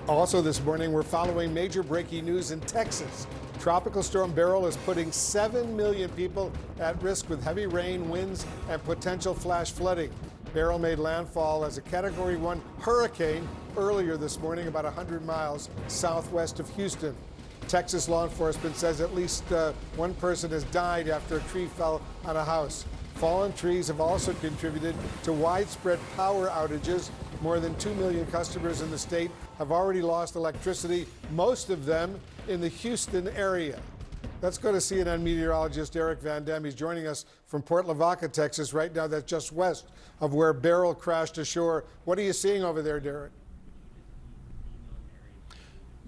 Also this morning, we're following major breaking news in Texas. Tropical Storm Beryl is putting 7 million people at risk with heavy rain, winds, and potential flash flooding. Beryl made landfall as a Category 1 hurricane earlier this morning, about 100 miles southwest of Houston. Texas law enforcement says at least one person has died after a tree fell on a house. Fallen trees have also contributed to widespread power outages. More than 2 million customers in the state have already lost electricity, most of them in the Houston area. Let's go to CNN meteorologist Eric Van Dam. He's joining us from Port Lavaca, Texas, right now. That's just west of where Beryl crashed ashore. What are you seeing over there, Derek?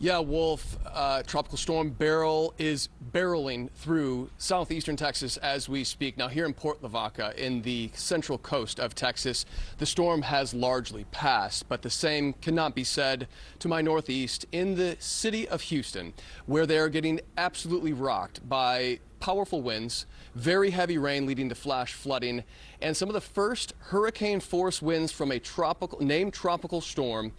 Yeah, Wolf, Tropical Storm Beryl is barreling through southeastern Texas as we speak. Now, here in Port Lavaca, in the central coast of Texas, the storm has largely passed, but the same cannot be said to my northeast in the city of Houston, where they are getting absolutely rocked by powerful winds, very heavy rain leading to flash flooding, and some of the first hurricane force winds from a named tropical storm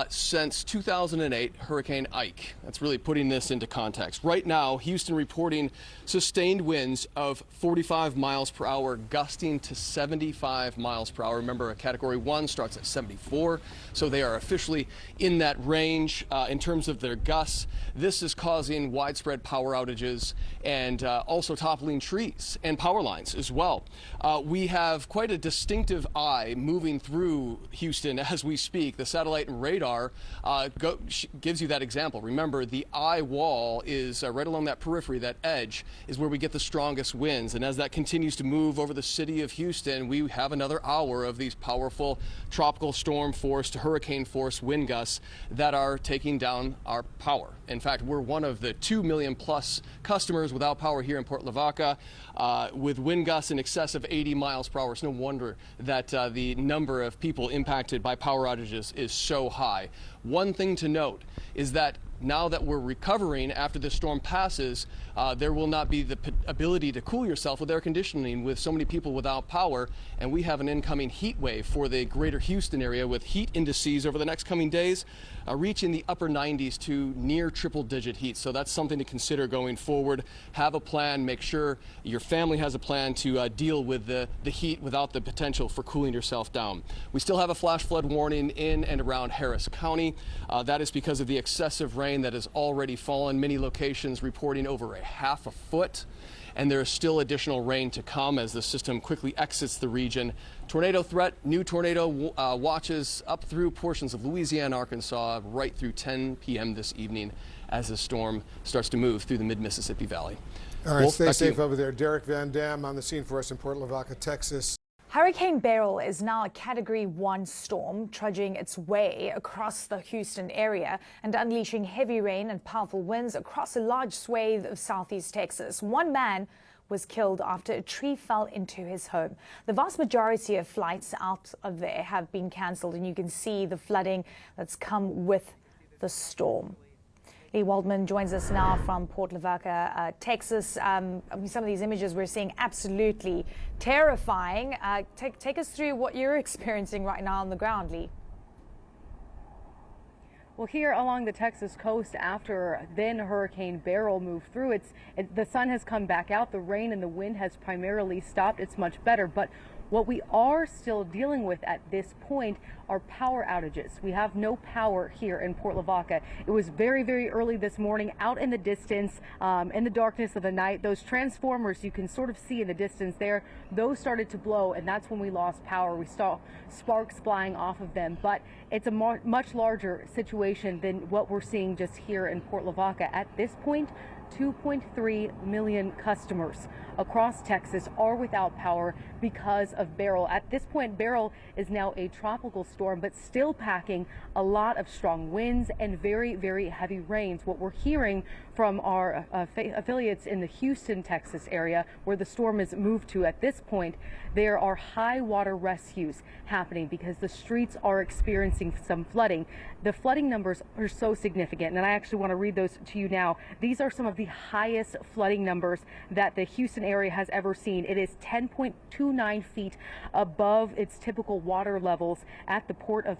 since 2008, Hurricane Ike. That's really putting this into context. Right now, Houston reporting sustained winds of 45 miles per hour, gusting to 75 miles per hour. Remember, a Category 1 starts at 74, so they are officially in that range in terms of their gusts. This is causing widespread power outages and also toppling trees and power lines as well. We have quite a distinctive eye moving through Houston as we speak. The satellite and radar gives you that example. Remember, the eye wall is right along that periphery, that edge, is where we get the strongest winds. And as that continues to move over the city of Houston, we have another hour of these powerful tropical storm force to hurricane force wind gusts that are taking down our power. In fact, we're one of the 2 million plus customers without power here in Port Lavaca, with wind gusts in excess of 80 miles per hour. It's no wonder that the number of people impacted by power outages is so high. One thing to note is that now that we're recovering after the storm passes, there will not be the ability to cool yourself with air conditioning with so many people without power. And we have an incoming heat wave for the greater Houston area with heat indices over the next coming days reaching the upper 90s to near triple-digit heat. So that's something to consider going forward. Have a plan. Make sure your family has a plan to deal with the heat without the potential for cooling yourself down. We still have a flash flood warning in and around Harris County. That is because of the excessive rain that has already fallen. Many locations reporting over a half a foot. And there is still additional rain to come as the system quickly exits the region. Tornado threat, new tornado watches up through portions of Louisiana, Arkansas, right through 10 p.m. this evening as the storm starts to move through the mid-Mississippi Valley. All right, stay safe over there. Derek Van Dam on the scene for us in Port Lavaca, Texas. Hurricane Beryl is now a Category 1 storm, trudging its way across the Houston area and unleashing heavy rain and powerful winds across a large swathe of southeast Texas. One man was killed after a tree fell into his home. The vast majority of flights out of there have been cancelled, and you can see the flooding that's come with the storm. Lee Waldman joins us now from Port Lavaca, Texas. Some of these images we're seeing absolutely terrifying. Take us through what you're experiencing right now on the ground, Lee. Well, here along the Texas coast, after then Hurricane Beryl moved through, the sun has come back out. The rain and the wind has primarily stopped. It's much better, but what we are still dealing with at this point are power outages. We have no power here in Port Lavaca. It was very, very early this morning, out in the distance, in the darkness of the night. Those transformers you can sort of see in the distance there, those started to blow, and that's when we lost power. We saw sparks flying off of them, but it's a much larger situation than what we're seeing just here in Port Lavaca. At this point, 2.3 million customers across Texas are without power because of Beryl. At this point, Beryl is now a tropical storm, but still packing a lot of strong winds and very, very heavy rains. What we're hearing from our affiliates in the Houston, Texas area, where the storm is moved to at this point, there are high water rescues happening because the streets are experiencing some flooding. The flooding numbers are so significant, and I actually want to read those to you now. These are some of the highest flooding numbers that the Houston area has ever seen. It is 10.29 feet above its typical water levels at the port of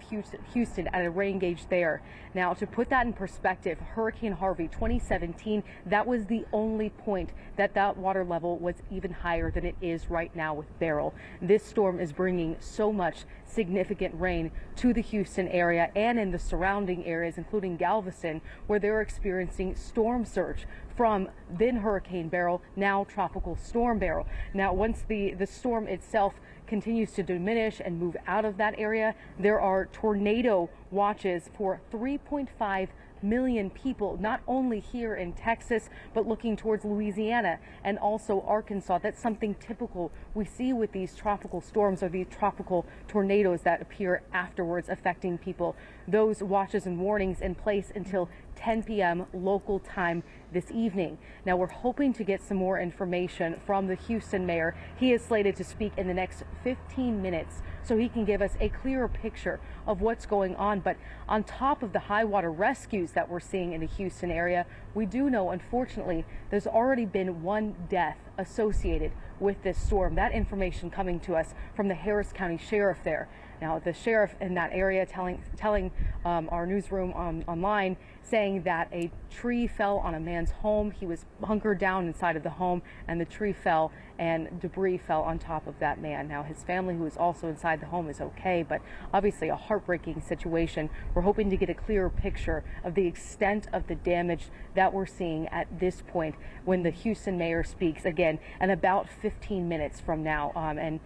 Houston at a rain gauge there. Now, to put that in perspective, Hurricane Harvey 2017, that was the only point that water level was even higher than it is right now with Beryl. This storm is bringing so much significant rain to the Houston area and in the surrounding areas, including Galveston, where they're experiencing storm surge from then Hurricane Beryl, now Tropical Storm Beryl. Now, once the storm itself continues to diminish and move out of that area, there are tornado watches for 3.5 million people, not only here in Texas, but looking towards Louisiana and also Arkansas. That's something typical we see with these tropical storms or these tropical tornadoes that appear afterwards affecting people. Those watches and warnings in place until 10 p.m. local time this evening. Now, we're hoping to get some more information from the Houston mayor. He is slated to speak in the next 15 minutes so he can give us a clearer picture of what's going on. But on top of the high water rescues that we're seeing in the Houston area, we do know, unfortunately, there's already been one death associated with this storm. That information coming to us from the Harris County Sheriff there. Now, the sheriff in that area telling our newsroom online, saying that a tree fell on a man's home. He was hunkered down inside of the home, and the tree fell and debris fell on top of that man. Now, his family, who is also inside the home, is okay, but obviously a heartbreaking situation. We're hoping to get a clearer picture of the extent of the damage that we're seeing at this point when the Houston mayor speaks again in about 15 minutes from now. And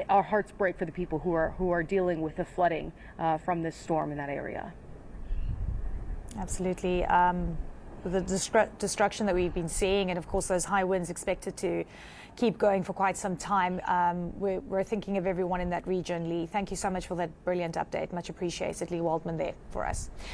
our hearts break for the people who are dealing with the flooding from this storm in that area. Absolutely. The destruction that we've been seeing, and of course those high winds expected to keep going for quite some time. We're thinking of everyone in that region. Lee, thank you so much for that brilliant update. Much appreciated. Lee Waldman there for us.